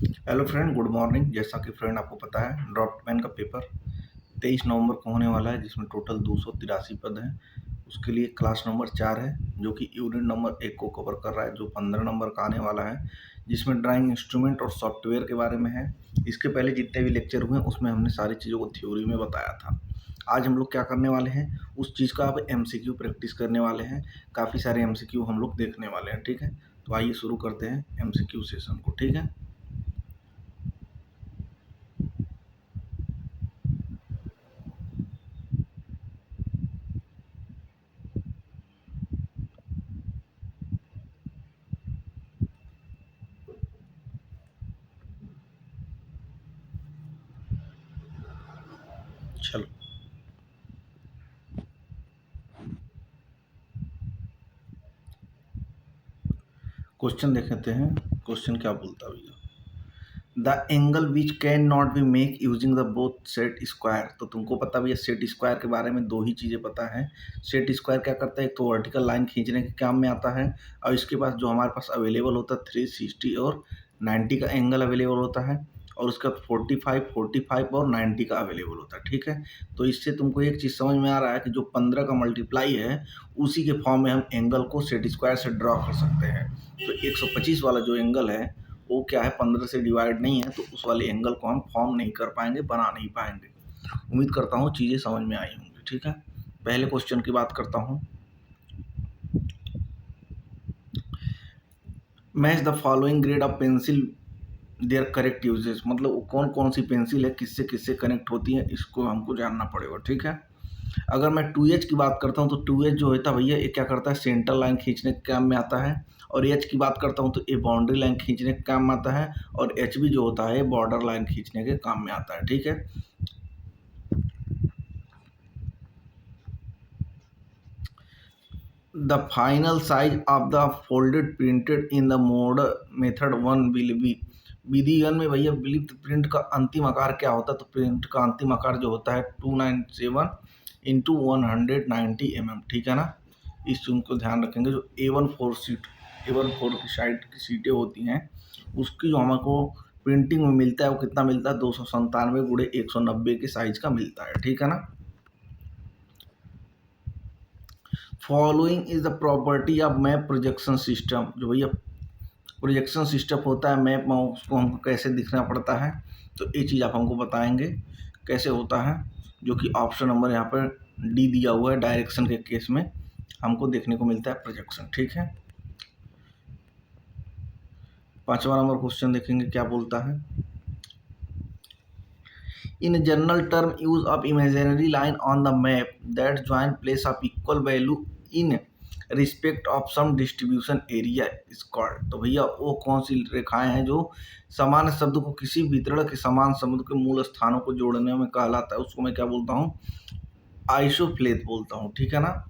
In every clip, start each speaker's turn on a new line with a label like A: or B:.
A: Hello friend, good morning. जैसा कि friend आपको पता है, ड्राफ्टमैन का पेपर 23 नवंबर को होने वाला है, जिसमें टोटल 283 पद हैं। उसके लिए क्लास नंबर 4 है, जो कि यूनिट नंबर 1 को कवर कर रहा है, जो 15 नंबर का आने वाला है, जिसमें ड्राइंग इंस्ट्रूमेंट और सॉफ्टवेयर के बारे में है। इसके पहले जितने भी लेक्चर हुए उसमें हमने सारी चीज़ों को थ्योरी में बताया था। आज हम लोग क्या करने वाले हैं, उस चीज़ का अब एमसीक्यू प्रैक्टिस करने वाले हैं। काफ़ी सारे एमसीक्यू हम लोग देखने वाले हैं, ठीक है। तो आइए शुरू करते हैं एमसीक्यू सेशन को, ठीक है। चलो, क्वेश्चन देख लेते हैं। क्वेश्चन क्या बोलता है भैया, the angle which can not be make using the both set square. तो तुमको पता भैया, सेट स्क्वायर के बारे में दो ही चीज़ें पता है। सेट स्क्वायर क्या करता है, एक तो वर्टिकल लाइन खींचने के काम में आता है, और इसके पास जो हमारे पास अवेलेबल होता है 360 और 90 का एंगल अवेलेबल होता है, और उसका 45, 45 और 90 का अवेलेबल होता है, ठीक है। तो इससे तुमको एक चीज़ समझ में आ रहा है कि जो 15 का मल्टीप्लाई है, उसी के फॉर्म में हम एंगल को सेट स्क्वायर से ड्रॉ कर सकते हैं। तो 125 वाला जो एंगल है, वो क्या है, 15 से डिवाइड नहीं है, तो उस वाले एंगल को हम फॉर्म नहीं कर पाएंगे, बना नहीं पाएंगे। उम्मीद करता हूँ चीज़ें समझ में आई होंगी, ठीक है। पहले क्वेश्चन की बात करता हूँ। Match the following grade of pencil their correct uses. मतलब कौन कौन सी पेंसिल है, किससे किससे कनेक्ट होती है, इसको हमको जानना पड़ेगा, ठीक है। अगर मैं 2H की बात करता हूँ, तो 2H जो होता है भैया, ये क्या करता है, सेंटर लाइन खींचने के काम में आता है। और H की बात करता हूँ तो ये बाउंड्री लाइन खींचने के काम में आता है। और HB जो होता है, बॉर्डर लाइन खींचने के काम में आता है, ठीक है। The final size of the folded printed in the mode method 1 will be. विधि 1 में भैया प्रिंट का अंतिम आकार क्या होता है, तो प्रिंट का अंतिम आकार जो होता है 297 इंटू 190 mm, ठीक है ना। इस चीज को ध्यान रखेंगे। जो A14 की साइड की सीटें होती हैं, उसकी जो हमको प्रिंटिंग में मिलता है, वो कितना मिलता है, 297 × 190 के साइज का मिलता है, ठीक है ना। Following is the property of map projection system. जो भैया प्रोजेक्शन सिस्टम होता है मैप में, उसको हमको कैसे दिखना पड़ता है, तो ये चीज़ आप हमको बताएंगे कैसे होता है। जो कि ऑप्शन नंबर यहाँ पर डी दिया हुआ है, डायरेक्शन के केस में हमको देखने को मिलता है प्रोजेक्शन, ठीक है। 5वां नंबर क्वेश्चन देखेंगे क्या बोलता है। In general term use of imaginary line on the map that join place of equal value in respect of some distribution area is called. तो भैया वो कौन सी रेखाएं हैं जो समान शब्द को किसी वितरण के समान शब्द के मूल स्थानों को जोड़ने में कहलाता है, उसको मैं क्या बोलता हूँ, आइसोफ्लेथ बोलता हूँ, ठीक है ना।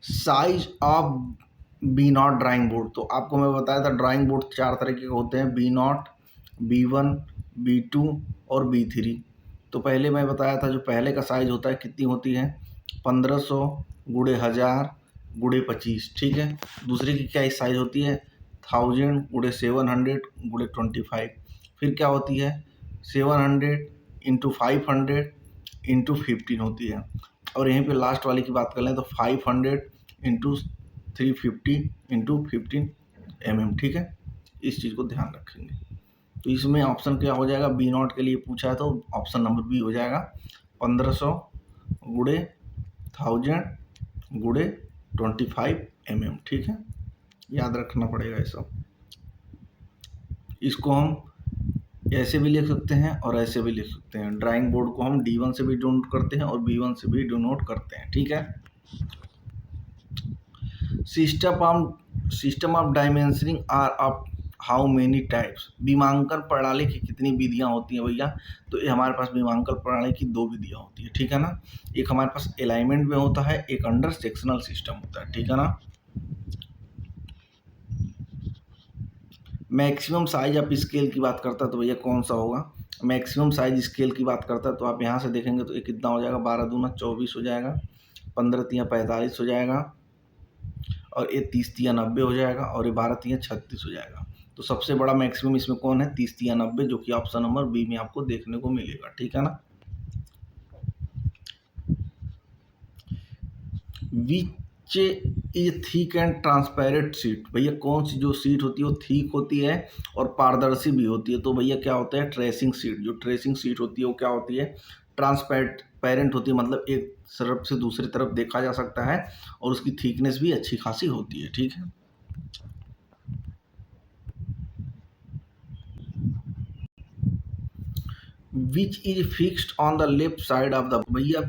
A: Size of B0 drawing board. तो आपको मैं बताया था ड्राइंग बोर्ड 4 तरीके के होते हैं, B0, B1, B2 और B3। तो पहले मैं बताया था, जो पहले का साइज होता है कितनी होती है, 1500 × 1000 × 25, ठीक है। दूसरे की क्या साइज होती है, 1000 × 700 × 25। फिर क्या होती है, 700 × 500 × 15 होती है। और यहीं पे लास्ट वाली की बात कर लें तो 500 × 350 × 15 mm, ठीक है। इस चीज़ को ध्यान रखेंगे। तो इसमें ऑप्शन क्या हो जाएगा, B0 के लिए पूछा है तो ऑप्शन नंबर बी हो जाएगा, 1500 × 1000 × 25 mm, ठीक है। याद रखना पड़ेगा ये सब। इसको हम ऐसे भी लिख सकते हैं और ऐसे भी लिख सकते हैं। ड्राइंग बोर्ड को हम D1 से भी डिनोट करते हैं और B1 से भी डिनोट करते हैं, ठीक है। System of dimensioning are of how many types. विमांकन प्रणाली की कितनी विधियां होती हैं भैया, तो ये हमारे पास विमांकन प्रणाली की 2 विधियां होती है, ठीक है ना। एक हमारे पास अलाइनमेंट में होता है, एक अंडर सेक्शनल सिस्टम होता है, ठीक है ना। मैक्सिमम साइज ऑफ स्केल की बात करता है तो भैया कौन सा होगा, मैक्सिमम साइज स्केल की बात करता है तो आप यहाँ से देखेंगे तो ये कितना हो जाएगा, 12 दूना 24 हो जाएगा, 15 तियाँ 45 हो जाएगा, और ये 30×90 हो जाएगा और ये 12×36 हो जाएगा। तो सबसे बड़ा मैक्सिमम इसमें कौन है? 30×90, जो कि ऑप्शन नंबर बी में आपको देखने को मिलेगा। ठीक है ना। Which is thick and transparent seat, भैया कौन सी जो सीट होती है वो थिक होती है और पारदर्शी भी होती है। तो भैया क्या होता है? Tracing seat. जो ट्रेसिंग सीट होती है वो क्या होती है? ट्रांसपेरेंट होती है, मतलब एक तरफ से दूसरी तरफ देखा जा सकता है और उसकी थिकनेस भी अच्छी खासी होती है। ठीक है। Which is fixed on the left side of the, भैया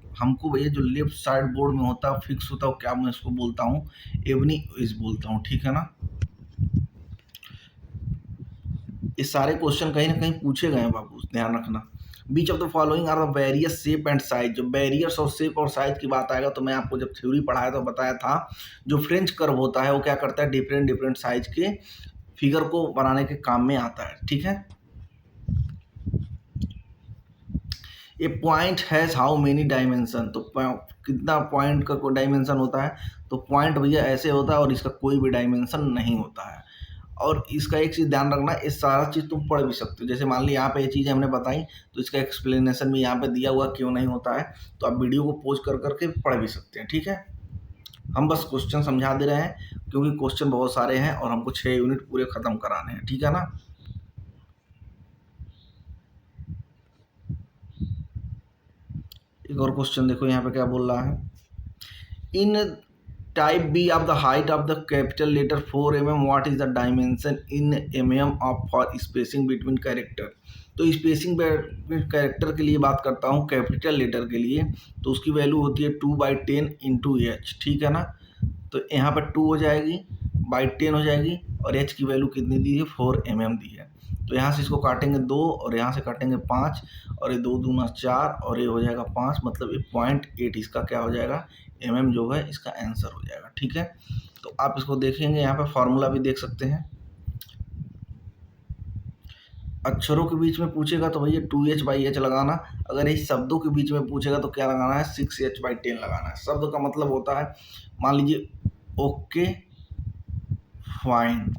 A: हमको भैया जो लेफ्ट साइड बोर्ड में होता है फिक्स होता है, क्या मैं इसको बोलता हूँ? एवनी इज बोलता हूँ। ठीक है ना। ये सारे क्वेश्चन कहीं ना कहीं पूछे गए हैं बाबू, ध्यान रखना। Which of the following are the various shape and size. जो बैरियर्स और शेप और साइज की बात आएगा तो मैं आपको जब थ्योरी पढ़ाया तो बताया था, जो फ्रेंच कर्व होता है वो क्या करता है? डिफरेंट डिफरेंट साइज के फिगर को बनाने के काम में आता है। ठीक है। A point has how many dimension, तो कितना पॉइंट का कोई डायमेंशन होता है? तो पॉइंट भैया ऐसे होता है और इसका कोई भी डायमेंशन नहीं होता है। और इसका एक चीज़ ध्यान रखना, ये सारा चीज़ तुम पढ़ भी सकते हो। जैसे मान ली यहाँ पे ये चीज़ें हमने बताई तो इसका एक्सप्लेनेशन भी यहाँ पे दिया हुआ क्यों नहीं होता है, तो आप वीडियो को पॉज कर करके पढ़ भी सकते हैं। ठीक है। हम बस क्वेश्चन समझा दे रहे हैं क्योंकि क्वेश्चन बहुत सारे हैं और हमको 6 यूनिट पूरे खत्म कराने हैं। ठीक है ना। एक और क्वेश्चन देखो यहाँ पे क्या बोल रहा है। In type B of the height of the capital letter 4 mm, what is the dimension in mm of for spacing between character. तो स्पेसिंग बिटवीन कैरेक्टर के लिए बात करता हूँ कैपिटल लेटर के लिए, तो उसकी वैल्यू होती है 2/10 इंटू एच। ठीक है ना। तो यहाँ पर 2 हो जाएगी, बाई 10 हो जाएगी और एच की वैल्यू कितनी दी है? 4 mm दी है। तो यहाँ से इसको काटेंगे 2 और यहाँ से काटेंगे 5 और ये 2 दूना 4 और ये हो जाएगा 5, मतलब ये 0.8 इसका क्या हो जाएगा? mm जो है इसका आंसर हो जाएगा। ठीक है। तो आप इसको देखेंगे, यहाँ पे फॉर्मूला भी देख सकते हैं। अक्षरों के बीच में पूछेगा तो भैया 2h/h लगाना। अगर ये शब्दों के बीच में पूछेगा तो क्या लगाना है? 6h/10 लगाना है। शब्द का मतलब होता है, मान लीजिए ओके फाइन,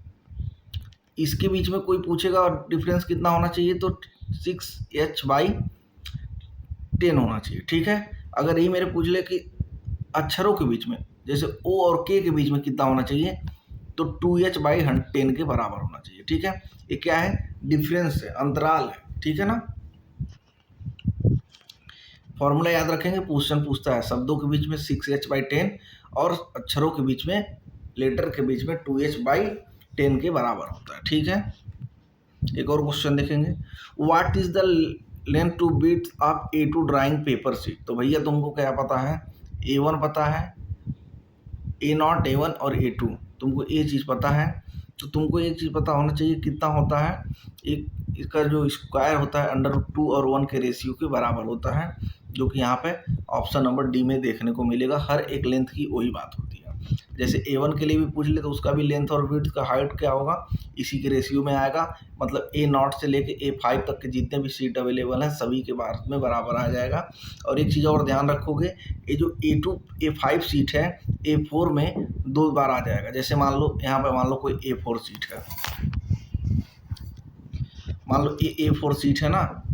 A: इसके बीच में कोई पूछेगा और डिफरेंस कितना होना चाहिए? तो 6h/10 होना चाहिए। ठीक है। अगर ये मेरे पूछ ले कि अक्षरों के बीच में, जैसे ओ और के के बीच में कितना होना चाहिए? तो 2h/10 के बराबर होना चाहिए। ठीक है। ये क्या है? डिफरेंस है, अंतराल है। ठीक है ना। फॉर्मूला याद रखेंगे, क्वेश्चन पूछता है शब्दों के बीच में 6h/10 और अक्षरों के बीच में, लेटर के बीच में 2h/10 के बराबर होता है। ठीक है। एक और क्वेश्चन देखेंगे। What is the length to beat of A2 drawing paper sheet. तो भैया तुमको क्या पता है? A1 पता है, A0, A1 और A2, तुमको ये चीज़ पता है। तो तुमको एक चीज़ पता होना चाहिए कितना होता है, एक इसका जो स्क्वायर होता है √2 और 1 के रेशियो के बराबर होता है, जो कि यहाँ पे ऑप्शन नंबर डी में देखने को मिलेगा। हर एक लेंथ की वही बात होती है। जैसे A1 के लिए भी पूछ ले तो उसका भी लेंथ और विड्थ का हाइट क्या होगा? इसी के रेशियो में आएगा। मतलब A0 से लेके A5 तक के जितने भी सीट अवेलेबल हैं सभी के बार में बराबर आ जाएगा। और एक चीज़ और ध्यान रखोगे, ये जो A2 A5 सीट है A4 में 2 बार आ जाएगा। जैसे मान लो यहाँ पे मान लो कोई A4 सीट है, मान लो ये A4 सीट है ना,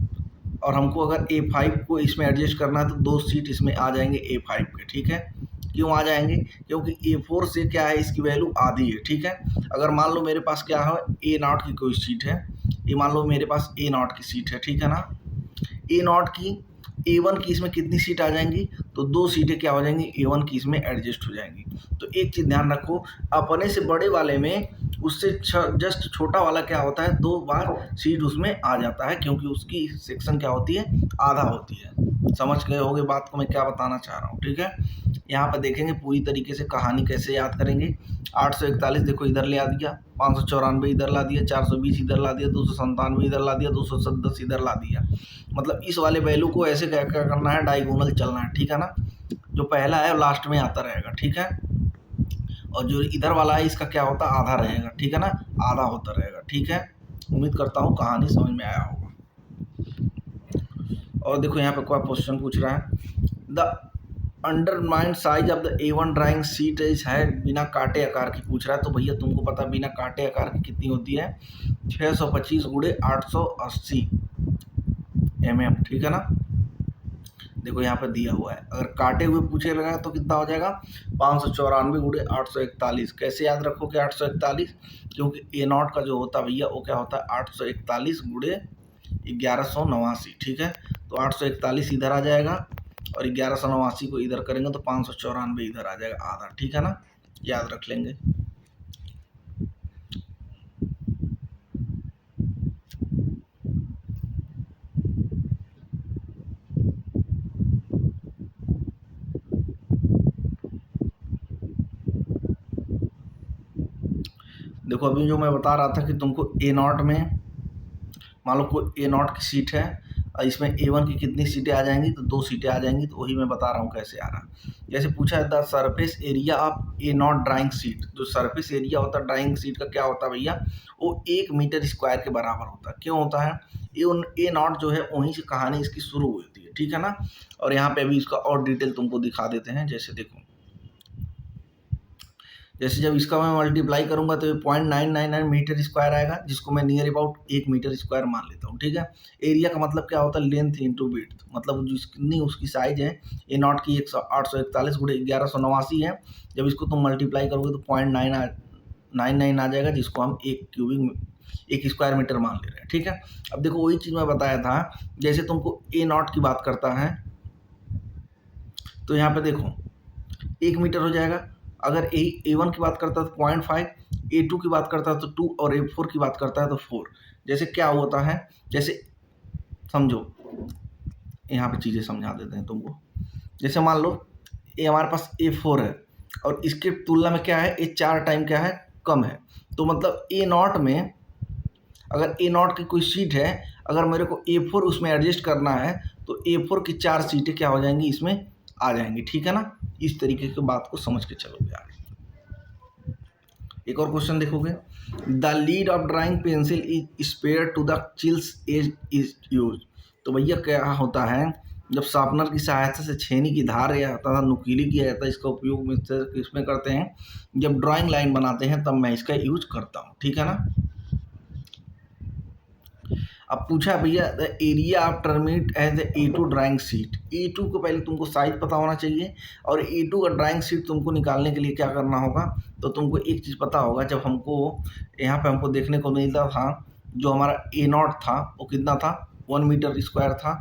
A: और हमको अगर A5 को इसमें एडजस्ट करना है तो 2 सीट इसमें आ जाएंगे A5 के। ठीक है। क्यों आ जाएंगे? क्योंकि A4 से क्या है, इसकी वैल्यू आधी है। ठीक है। अगर मान लो मेरे पास क्या है, A0 की कोई सीट है, ये मान लो मेरे पास A0 की सीट है। ठीक है ना। A0 की A1 की इसमें कितनी सीट आ जाएंगी? तो 2 सीटें क्या हो जाएंगी? A1 की इसमें एडजस्ट हो जाएंगी। तो एक चीज़ ध्यान रखो, अपने से बड़े वाले में उससे जस्ट छोटा वाला क्या होता है? 2 बार सीट उसमें आ जाता है, क्योंकि उसकी सेक्शन क्या होती है? आधा होती है। समझ गए होगे बात को मैं क्या बताना चाह रहा हूँ। ठीक है। यहाँ पर देखेंगे पूरी तरीके से कहानी कैसे याद करेंगे। 841 देखो इधर ले आ दिया, 594 इधर ला दिया, 420 इधर ला दिया, 297 इधर ला दिया, 210 इधर ला दिया। मतलब इस वाले वैल्यू को ऐसे क्या क्या करना है? डायगोनल चलना है। ठीक है ना। जो पहला है वो लास्ट में आता रहेगा। ठीक है। और जो इधर वाला है इसका क्या होता है? आधा रहेगा। ठीक है ना। आधा होता रहेगा। ठीक है। उम्मीद करता हूँ कहानी समझ में आया होगा। और देखो यहाँ पे कोई क्वेश्चन पूछ रहा है, the undermined size of the A1 drawing sheet is है, बिना कांटे आकार की पूछ रहा है, तो भैया तुमको पता बिना कांटे आकार की कितनी होती है, 625 गुणे 880 mm, ठीक है ना। देखो यहाँ पे दिया हुआ है, अगर काटे हुए पूछे लगा तो कितना हो जाएगा, 594 गुणे 841। कैसे याद रखोगे 841, क्योंकि A0 का जो होता है भैया वो क्या होता है 841 गुणे 1189, ठीक है। तो 841 इधर आ जाएगा और 1189 को इधर करेंगे तो 594 इधर आ जाएगा आधा, ठीक है ना, याद रख लेंगे। देखो अभी जो मैं बता रहा था कि तुमको A0 में मान लो कोई A0 की सीट है और इसमें A1 की कितनी सीटें आ जाएंगी, तो 2 सीटें आ जाएंगी, तो वही मैं बता रहा हूँ कैसे आ रहा। जैसे पूछा है the surface area of A0 drawing sheet, जो सरफेस एरिया होता है ड्राइंग सीट का क्या होता है भैया, वो 1 मीटर स्क्वायर के बराबर होता है। क्यों होता है, A0 जो है वहीं से कहानी इसकी शुरू होती है, ठीक है ना। और यहाँ पे अभी इसका और डिटेल तुमको दिखा देते हैं। जैसे देखो, जैसे जब इसका मैं मल्टीप्लाई करूंगा तो ये 0.999 मीटर स्क्वायर आएगा, जिसको मैं नियर अबाउट 1 मीटर स्क्वायर मान लेता हूँ, ठीक है। एरिया का मतलब क्या होता है, लेंथ इंटू विड्थ, मतलब जितनी उसकी साइज है A0 की 841 गुणे 1189 है। जब इसको तुम मल्टीप्लाई करोगे तो 0.999 आ जाएगा, जिसको हम एक स्क्वायर मीटर मान ले रहे हैं, ठीक है। अब देखो वही चीज़ मैं बताया था, जैसे तुमको A0 की बात करता है तो यहाँ पे देखो 1 मीटर हो जाएगा। अगर A1 की बात करता है तो 0.5, A2 की बात करता है तो 2 और A4 की बात करता है तो 4। जैसे क्या होता है, जैसे समझो यहाँ पे चीज़ें समझा देते हैं तुमको। जैसे मान लो ये हमारे पास A4 है और इसके तुलना में क्या है, ये 4 टाइम क्या है, कम है। तो मतलब A0 में अगर A0 की कोई सीट है, अगर मेरे को A4 उसमें एडजस्ट करना है तो A4 की 4 सीटें क्या हो जाएंगी, इसमें आ जाएंगी, ठीक है ना। इस तरीके की बात को समझ के चलोगे आगे। एक और क्वेश्चन देखोगे, the lead of drawing pencil is spare to the chisel edge is use. तो भैया क्या होता है, जब शार्पनर की सहायता से छेनी की धार या तथा नुकीली किया जाता है, इसका उपयोग किसमें करते हैं, जब ड्राइंग लाइन बनाते हैं तब मैं इसका यूज करता हूँ, ठीक है ना। अब पूछा भैया the area of terminate edge A2 drawing sheet. A2 को पहले तुमको साइज पता होना चाहिए, और A2 का ड्राइंग सीट तुमको निकालने के लिए क्या करना होगा, तो तुमको एक चीज़ पता होगा, जब हमको यहाँ पे हमको देखने को मिलता था जो हमारा A0 था वो कितना था, 1 मीटर स्क्वायर था।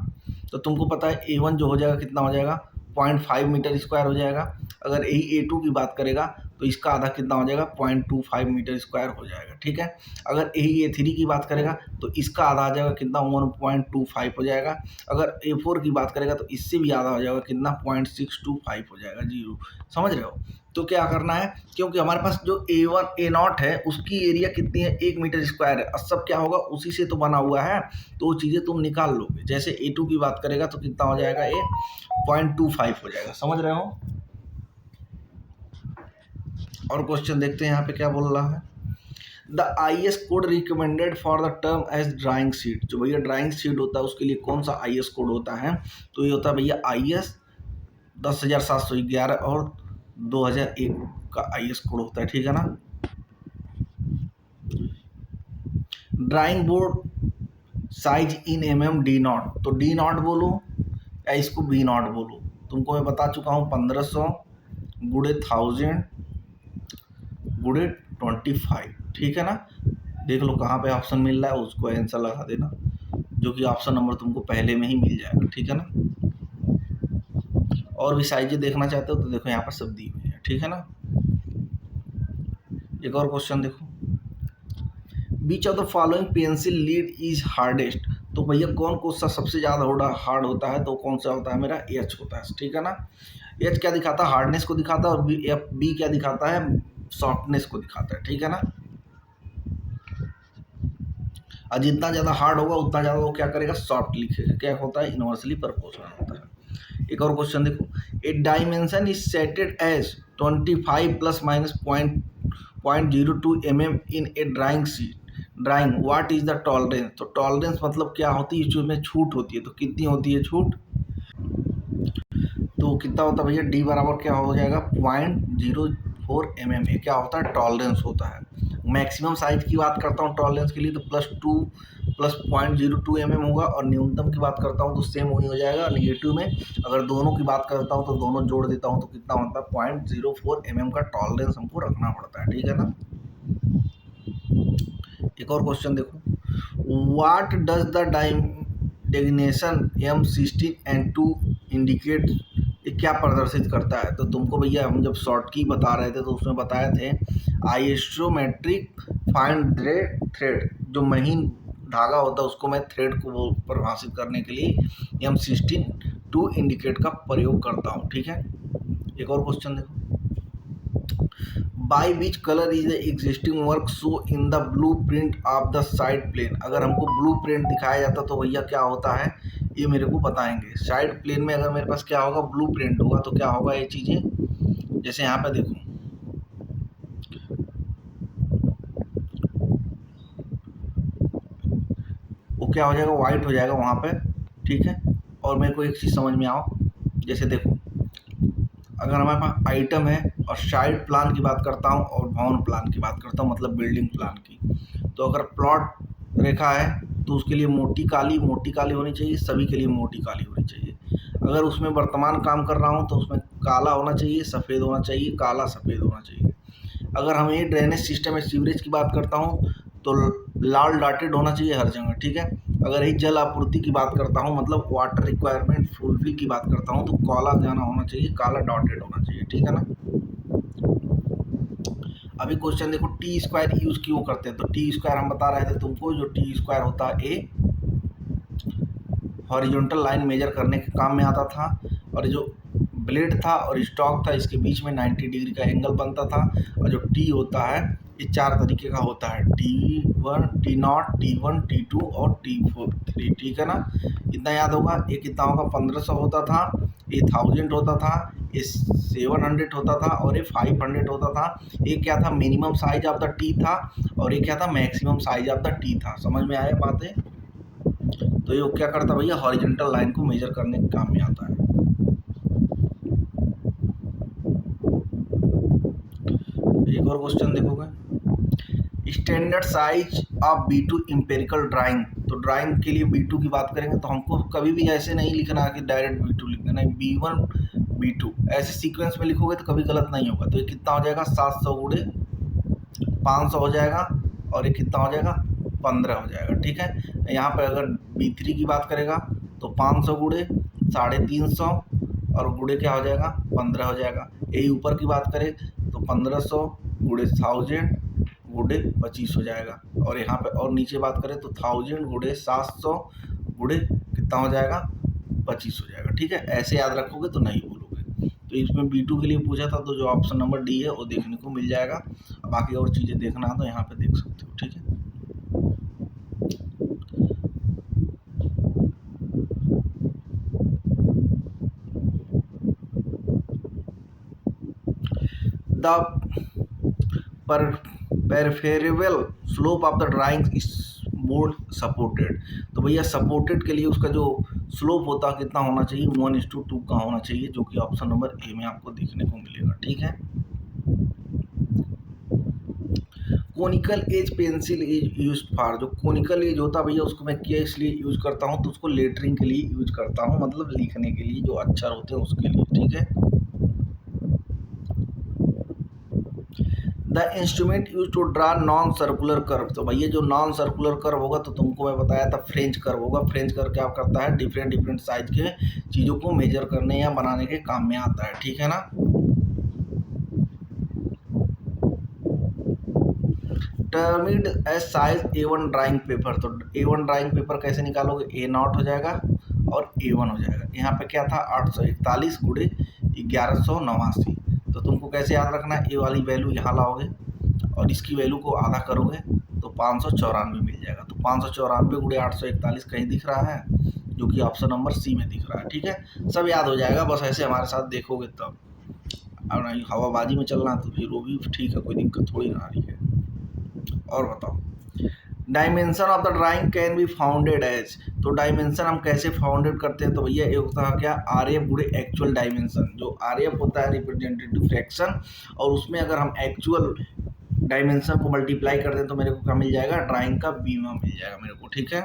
A: तो तुमको पता है A1 जो हो जाएगा कितना हो जाएगा, 0.5 मीटर स्क्वायर हो जाएगा। अगर यही A2 की बात करेगा तो इसका आधा कितना हो जाएगा, 0.25 मीटर स्क्वायर हो जाएगा, ठीक है। अगर यही A3 की बात करेगा तो इसका आधा आ जाएगा कितना, 1.25 हो जाएगा। अगर A4 की बात करेगा तो इससे भी आधा हो जाएगा कितना, 0.625 हो जाएगा, 0। समझ रहे हो। तो क्या करना है, क्योंकि हमारे पास जो A0 है उसकी एरिया कितनी है, 1 मीटर स्क्वायर है, और सब क्या होगा उसी से तो बना हुआ है, तो वो चीज़ें तुम निकाल लोगे। जैसे A2 की बात करेगा तो कितना हो जाएगा, 0.25 हो जाएगा, समझ रहे हो। और क्वेश्चन देखते हैं यहाँ पे क्या बोल रहा है, the IS code recommended for the term as drawing sheet. जो भैया ड्राइंग सीट होता है उसके लिए कौन सा IS कोड होता है, तो ये होता है भैया IS 10711 और 2001 का IS कोड होता है, ठीक है ना। Drawing board size in mm D0, तो D0 बोलो या इसको B0 बोलो, तुमको मैं बता चुका हूँ 1500 गुणे 1000 गुणे 25, ठीक है ना। देख लो कहाँ पे ऑप्शन मिल रहा है, उसको आंसर लगा देना, जो कि ऑप्शन नंबर तुमको पहले में ही मिल जाएगा, ठीक है ना। और भी साइजें देखना चाहते हो तो देखो यहाँ पर सब दी हुई है, ठीक है ना। एक और क्वेश्चन देखो, which of the following pencil lead is hardest. तो भैया कौन सा सबसे ज़्यादा हार्ड होता है, तो कौन सा होता है, मेरा H होता है, ठीक है ना। H क्या दिखाता है, हार्डनेस को दिखाता है, और B क्या दिखाता है, सॉफ्टनेस को दिखाता है, ठीक है ना। और जितना ज़्यादा हार्ड होगा उतना ज़्यादा वो क्या करेगा, सॉफ्ट लिखेगा, क्या होता है, इनवर्सली प्रोपोर्शनल होता है। एक और क्वेश्चन देखो, a dimension is stated as 25 plus minus 0.02 mm in a drawing sheet drawing, what is the tolerance. तो टॉलरेंस मतलब क्या होती है, इसमें छूट होती है, तो कितनी होती है छूट, तो कितना होता है भैया, डी बराबर क्या हो जाएगा 0.04 mm। ये क्या होता है, टॉलरेंस होता है। मैक्सिमम साइज की बात करता हूँ टॉलरेंस के लिए तो +2 + 0.02 mm होगा, और न्यूनतम की बात करता हूँ तो सेम वही हो जाएगा नेगेटिव में। अगर दोनों की बात करता हूँ तो दोनों जोड़ देता हूँ तो कितना होता है 0.04 mm का टॉलरेंस हमको रखना पड़ता है, ठीक है ना। एक और क्वेश्चन देखो, what does the designation M16N2 indicate, ये क्या प्रदर्शित करता है। तो तुमको भैया हम जब शॉर्ट की बता रहे थे तो उसमें बताए थे आइसोमेट्रिक फाइन थ्रेड, जो महीन धागा होता है उसको मैं थ्रेड को परिभाषित करने के लिए M16 इंडिकेट का प्रयोग करता हूँ, ठीक है। एक और क्वेश्चन देखो, by which colour is the existing work show in the blueprint of the site plan. अगर हमको ब्लू प्रिंट दिखाया जाता तो भैया क्या होता है, ये मेरे को बताएंगे। साइड प्लेन में अगर मेरे पास क्या होगा, ब्लू प्रिंट होगा, तो क्या होगा ये चीज़ें, जैसे यहाँ पे देखो वो क्या हो जाएगा, वाइट हो जाएगा वहाँ पे, ठीक है। और मेरे को एक चीज़ समझ में आओ, जैसे देखो अगर हमारे पास आइटम है और साइड प्लान की बात करता हूँ और भवन प्लान की बात करता हूँ, मतलब बिल्डिंग प्लान की, तो अगर प्लॉट रेखा है तो उसके लिए मोटी काली होनी चाहिए, सभी के लिए मोटी काली होनी चाहिए। अगर उसमें वर्तमान काम कर रहा हूँ तो उसमें काला होना चाहिए, सफ़ेद होना चाहिए, काला सफ़ेद होना चाहिए। अगर हम ये ड्रेनेज सिस्टम में सीवरेज की बात करता हूँ तो लाल डॉटेड होना चाहिए हर जगह, ठीक है। अगर ये जल आपूर्ति की बात करता हूँ, मतलब वाटर रिक्वायरमेंट फुलफिल की बात करता हूँ, तो काला जाना होना चाहिए, काला डॉटेड होना चाहिए, ठीक है ना। अभी क्वेश्चन देखो, टी स्क्वायर यूज क्यों करते हैं। तो टी स्क्वायर हम बता रहे थे तुमको, जो टी स्क्वायर होता है ए हॉरिजॉन्टल लाइन मेजर करने के काम में आता था, और जो ब्लेड था और स्टॉक था इसके बीच में 90 डिग्री का एंगल बनता था। और जो टी होता है ये 4 तरीके का होता है, T1, T0, T1, T2 और T4, ठीक है ना। इतना याद होगा। ये कितना होगा, 1500 होता था, ये 1000 होता था, ये 700 होता था, और ये 500 होता था। ये क्या था, minimum size of the T था, और ये क्या था, maximum size of the T था। समझ में आया बातें। तो ये क्या करता भैया, हॉरिजॉन्टल लाइन को मेजर करने के काम में आता है। एक और क्वेश्चन देखोगे, standard size of B2 empirical drawing. तो ड्राइंग के लिए B2 की बात करेंगे तो हमको कभी भी ऐसे नहीं लिखना कि डायरेक्ट B2 लिख देना है, B1 B2 ऐसे सीक्वेंस में लिखोगे तो कभी गलत नहीं होगा। तो ये कितना हो जाएगा, 700 गुणे 500 हो जाएगा, और ये कितना हो जाएगा, 15 हो जाएगा, ठीक है। यहाँ पर अगर B3 की बात करेगा तो 500 गुणे 350 और गुणे क्या हो जाएगा, 15 हो जाएगा। यही ऊपर की बात करें तो 1500 गुणे 1000 गुणे 25 हो जाएगा। और यहाँ पे और नीचे बात करें तो 1000 गुणे 700 गुणे कितना हो जाएगा, 25 हो जाएगा, ठीक है। ऐसे याद रखोगे तो नहीं भूलोगे। तो इसमें B2 के लिए पूछा था, तो जो ऑप्शन नंबर डी है वो देखने को मिल जाएगा। बाकी और चीज़ें देखना है तो यहाँ पे देख सकते हो, ठीक है। The preferable slope of the drawing is more supported. तो भैया सपोर्टेड के लिए उसका जो स्लोप होता है कितना होना चाहिए, 1:2 का होना चाहिए, जो कि ऑप्शन नंबर ए में आपको देखने को मिलेगा, ठीक है। Conical edge pencil is use for, जो कोनिकल एज होता है भैया उसको मैं क्या इसलिए यूज करता हूँ, तो उसको लेटरिंग के लिए यूज करता हूँ, मतलब लिखने के लिए, जो अक्षर होते हैं उसके लिए, ठीक है। The instrument use to draw non circular curve. तो भैया जो नॉन सर्कुलर कर्व होगा तो तुमको मैं बताया था फ्रेंच कर्व होगा। फ्रेंच कर्व क्या करता है, डिफरेंट साइज के चीज़ों को मेजर करने या बनाने के काम में आता है, ठीक है ना। Termed as size A1 drawing paper. तो A1 ड्राइंग पेपर कैसे निकालोगे, A0 हो जाएगा और A1 हो जाएगा। यहाँ पे क्या था, 841 गुणे 1189। तो तुमको कैसे याद रखना है, ए वाली वैल्यू यहाँ लाओगे और इसकी वैल्यू को आधा करोगे तो 594 मिल जाएगा। तो 594 गुणे 841 कहीं दिख रहा है, जो कि ऑप्शन नंबर सी में दिख रहा है, ठीक है। सब याद हो जाएगा, बस ऐसे हमारे साथ देखोगे तब। अब नहीं हवाबाजी में चलना तो फिर वो भी ठीक है, कोई दिक्कत थोड़ी ना आ रही है। और बताओ, dimension of the drawing can be founded as, तो डायमेंशन हम कैसे फाउंडेड करते हैं, तो भैया एक होता है क्या आर एफ गुणे एक्चुअल डायमेंशन। जो आर एफ होता है रिप्रेजेंटेटिव फ्रैक्शन, और उसमें अगर हम एक्चुअल डायमेंशन को मल्टीप्लाई कर दें तो मेरे को क्या मिल जाएगा, ड्राइंग का बीमा मिल जाएगा मेरे को, ठीक है।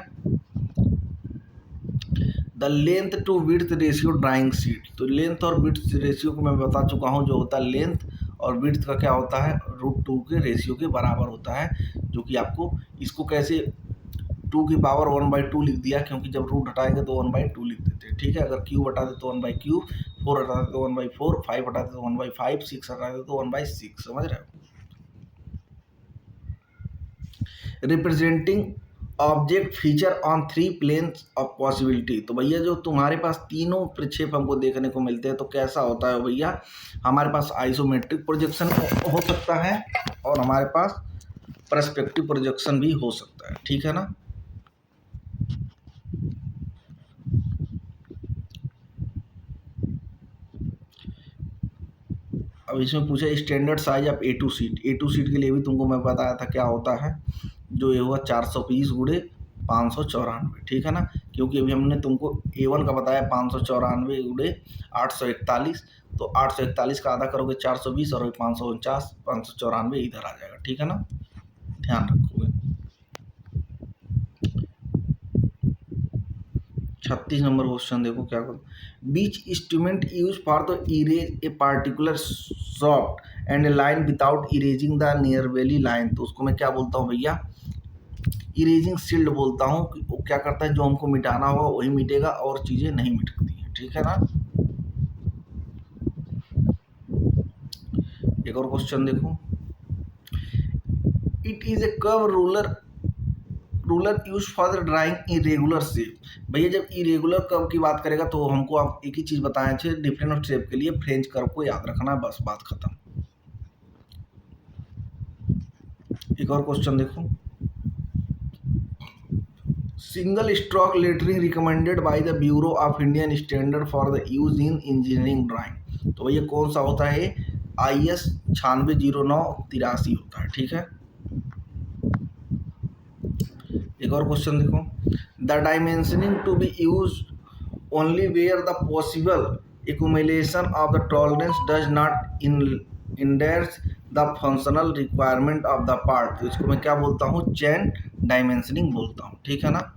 A: The length to width ratio drawing sheet, तो लेंथ और विड्थ रेशियो को मैं बता चुका हूँ। जो होता है लेंथ और विड्थ का क्या होता है, √2 के रेशियो के बराबर होता है, जो कि आपको इसको कैसे 2 की पावर 1/2 लिख दिया, क्योंकि जब रूट हटाएंगे तो 1/2 लिख देते हैं, ठीक है। अगर क्यूब हटा दे तो 1/3, 4 हटा दे तो 1/4, 5 हटा दे तो 1/5, 6 हटा दे तो 1/6, समझ रहे हो। Representing object feature on 3 planes of possibility, तो भैया जो तुम्हारे पास तीनों प्रक्षेप हमको देखने को मिलते हैं, तो कैसा होता है भैया, हमारे पास आइसोमेट्रिक प्रोजेक्शन हो सकता है और हमारे पास पर्सपेक्टिव प्रोजेक्शन भी हो सकता है, ठीक है ना। अब इसमें पूछा standard size of A2 seat, A2 seat के लिए भी तुमको मैं बताया था क्या होता है, जो ये हुआ 420 गुणे 594, ठीक है ना। क्योंकि अभी हमने तुमको A1 का बताया 594 गुणे 841, तो 841 का आधा करोगे 420 और 549, 594 इधर आ जाएगा, ठीक है ना, ध्यान रखोगे। 36 नंबर क्वेश्चन देखो क्या करो, which instrument use for the erase a particular soft and line without erasing the near valley line, तो उसको मैं क्या बोलता हूँ भैया, इरेजिंग शील्ड बोलता हूँ। वो क्या करता है, जो हमको मिटाना होगा वही मिटेगा और चीज़ें नहीं मिटती हैं, ठीक है ना। एक और क्वेश्चन देखो, it is a curve ruler use for the drawing irregular shape, भैया जब इरेगुलर कर्व की बात करेगा तो हमको आप एक ही चीज़ बताए थे, डिफरेंट शेप के लिए फ्रेंच कर्व को याद रखना, बस बात खत्म। एक और क्वेश्चन देखो, single stroke lettering recommended by the bureau of Indian standard for the use in engineering drawing, तो भैया कौन सा होता है, IS 960983 होता है, ठीक है। एक और क्वेश्चन देखो, the dimensioning to be use only where the possible accumulation of the tolerance does not endanger the functional requirement of the part, तो इसको मैं क्या बोलता हूँ, चेन डायमेंशनिंग बोलता हूँ, ठीक है ना।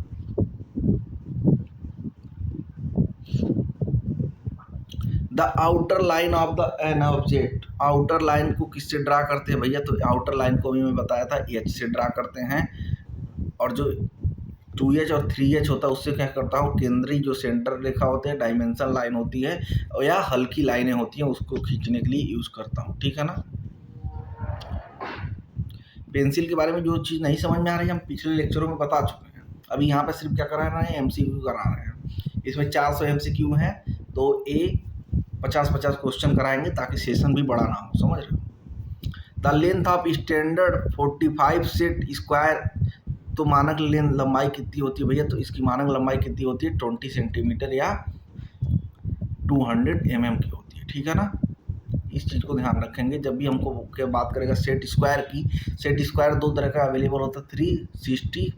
A: The outer line of the an object, outer line को किससे ड्रा करते हैं भैया, तो आउटर लाइन को भी मैं बताया था H से ड्रा करते हैं, और जो 2H और 3H होता है उससे क्या करता हूँ, केंद्रीय जो सेंटर रेखा होते हैं, डायमेंशन लाइन होती है, और या हल्की लाइनें होती हैं, उसको खींचने के लिए यूज करता हूँ, ठीक है ना। पेंसिल के बारे में जो चीज़ नहीं समझ में आ रही है हम पिछले लेक्चरों में बता चुके हैं, अभी यहाँ पे सिर्फ क्या करा रहे हैं, MCQ करा रहे हैं। इसमें 400 MCQ हैं, तो 50-50 क्वेश्चन कराएंगे ताकि सेशन भी बड़ा ना हो, समझ रहे हो। The length of standard 45 set square, तो मानक लंबाई कितनी होती है भैया, तो इसकी मानक लंबाई कितनी होती है, 20 सेंटीमीटर या 200 mm की होती है, ठीक है ना। इस चीज़ को ध्यान रखेंगे जब भी हमको क्या बात करेगा सेट स्क्वायर की। सेट स्क्वायर दो तरह का अवेलेबल होता है, 360,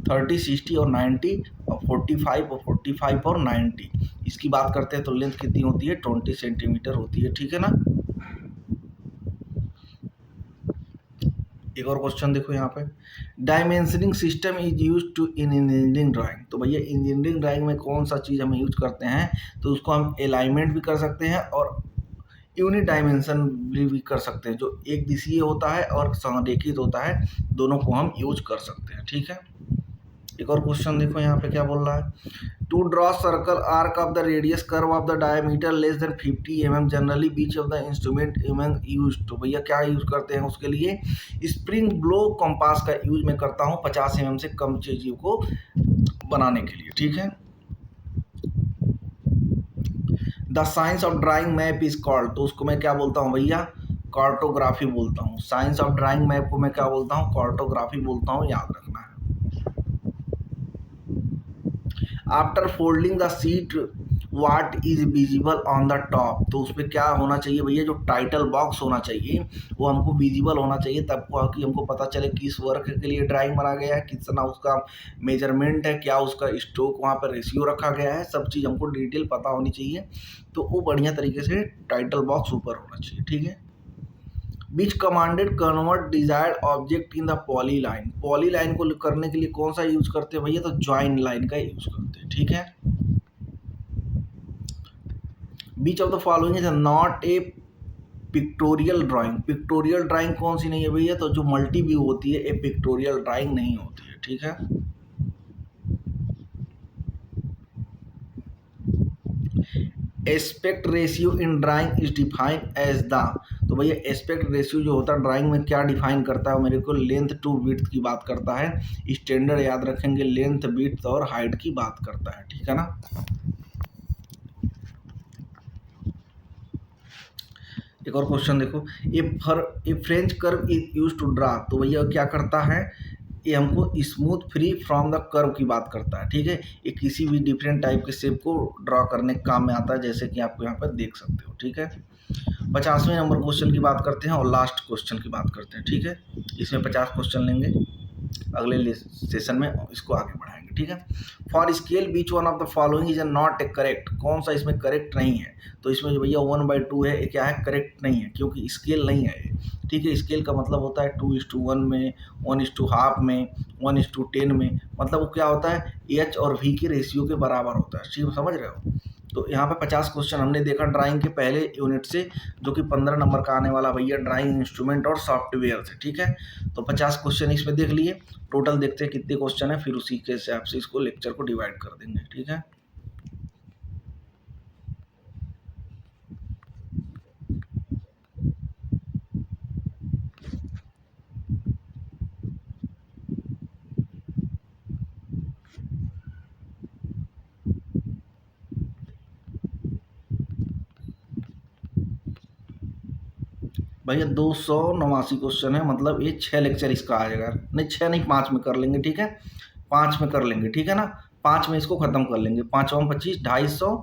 A: 30, 60 और 90, और 45 और 90। इसकी बात करते हैं तो लेंथ कितनी होती है, 20 सेंटीमीटर होती है, ठीक है ना। एक और क्वेश्चन देखो यहाँ पे, dimensioning system is use to in engineering drawing, तो भैया इंजीनियरिंग ड्राइंग में कौन सा चीज़ हम यूज करते हैं, तो उसको हम अलाइनमेंट भी कर सकते हैं और यूनिट डायमेंशन भी कर सकते हैं, जो एक दिशीय होता है और संरेखित होता है, दोनों को हम यूज कर सकते हैं, ठीक है। एक और क्वेश्चन देखो यहाँ पे क्या बोल रहा है, to draw circle arc of the radius curve of the diameter less than 50 mm generally which of the instrument use, तो भैया क्या यूज करते हैं उसके लिए, स्प्रिंग ब्लो कंपास का यूज मैं करता हूँ 50 mm से कम चीज़ों को बनाने के लिए, ठीक है। The science of drawing map is called, तो उसको मैं क्या बोलता हूँ भैया, कार्टोग्राफी बोलता हूँ। साइंस ऑफ ड्राइंग मैप को मैं क्या बोलता हूँ, कार्टोग्राफी बोलता हूँ, याद रखना है। After folding the sheet what is visible on the top, तो उस पर क्या होना चाहिए भैया, जो टाइटल बॉक्स होना चाहिए वो हमको विजिबल होना चाहिए, तब कि हमको पता चले किस वर्क के लिए ड्राइंग बना गया है, कितना उसका मेजरमेंट है, क्या उसका स्ट्रोक वहाँ पर रेशियो रखा गया है, सब चीज़ हमको डिटेल पता होनी चाहिए। तो वो बढ़िया तरीके से टाइटल बॉक्स ऊपर होना चाहिए, ठीक है। Which commanded convert desired object in the polyline, polyline को करने के लिए कौन सा यूज करते हैं भैया, तो ज्वाइन लाइन का यूज करते हैं, ठीक है। Which of the following is not a pictorial drawing, pictorial drawing कौन सी नहीं है भैया, तो जो मल्टी व्यू होती है, ए पिक्टोरियल ड्राइंग नहीं होती है, ठीक है। Aspect ratio in drawing is define as the, तो भैया एस्पेक्ट रेशियो जो होता है ड्राइंग में क्या डिफाइन करता है, मेरे को लेंथ टू विड्थ की बात करता है, स्टैंडर्ड याद रखेंगे, लेंथ विड्थ और हाइट की बात करता है, ठीक है ना। एक और क्वेश्चन देखो, a French curve is use to draw, तो भैया क्या करता है, ये हमको smooth free from the curve की बात करता है, ठीक है। ये किसी भी डिफरेंट टाइप के शेप को ड्रॉ करने के काम में आता है, जैसे कि आपको यहाँ पर देख सकते हो, ठीक है। 50वें नंबर क्वेश्चन की बात करते हैं और लास्ट क्वेश्चन की बात करते हैं, ठीक है। इसमें 50 क्वेश्चन लेंगे, अगले सेशन में इसको आगे बढ़ाएंगे, ठीक है। For scale beach one of the following is not A correct, कौन सा इसमें करेक्ट नहीं है, तो इसमें जो भैया 1/2 है, ये क्या है, करेक्ट नहीं है, क्योंकि स्केल नहीं है ये, ठीक है। स्केल का मतलब होता है 2:1 में, 1:half में, 1:10 में, मतलब वो क्या होता है, एच और वी के रेशियो के बराबर होता है, ठीक, समझ रहे हो। तो यहाँ पे 50 क्वेश्चन हमने देखा ड्राइंग के पहले यूनिट से, जो कि 15 नंबर का आने वाला भैया ड्राइंग इंस्ट्रूमेंट और सॉफ्टवेयर से, ठीक है। तो 50 क्वेश्चन इसमें देख लिए, टोटल देखते हैं कितने क्वेश्चन है, फिर उसी के हिसाब से इसको लेक्चर को डिवाइड कर देंगे, ठीक है। भैया 289 क्वेश्चन है, मतलब ये 6 लेक्चर इसका आ जाएगा, नहीं 6 नहीं 5 में कर लेंगे, ठीक है, 5 में कर लेंगे, ठीक है ना, 5 में इसको खत्म कर लेंगे, 5 25 250,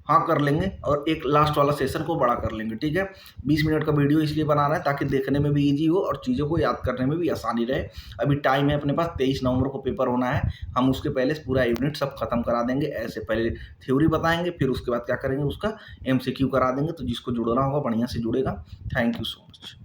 A: हाँ कर लेंगे, और एक लास्ट वाला सेशन को बड़ा कर लेंगे, ठीक है। 20 मिनट का वीडियो इसलिए बना रहे हैं ताकि देखने में भी इजी हो और चीज़ों को याद करने में भी आसानी रहे। अभी टाइम है अपने पास, 23 नवंबर को पेपर होना है, हम उसके पहले पूरा यूनिट सब खत्म करा देंगे, ऐसे पहले थ्योरी बताएंगे, फिर उसके बाद क्या करेंगे, उसका MCQ करा देंगे, तो जिसको जुड़ना होगा बढ़िया से जुड़ेगा। Thank you so much.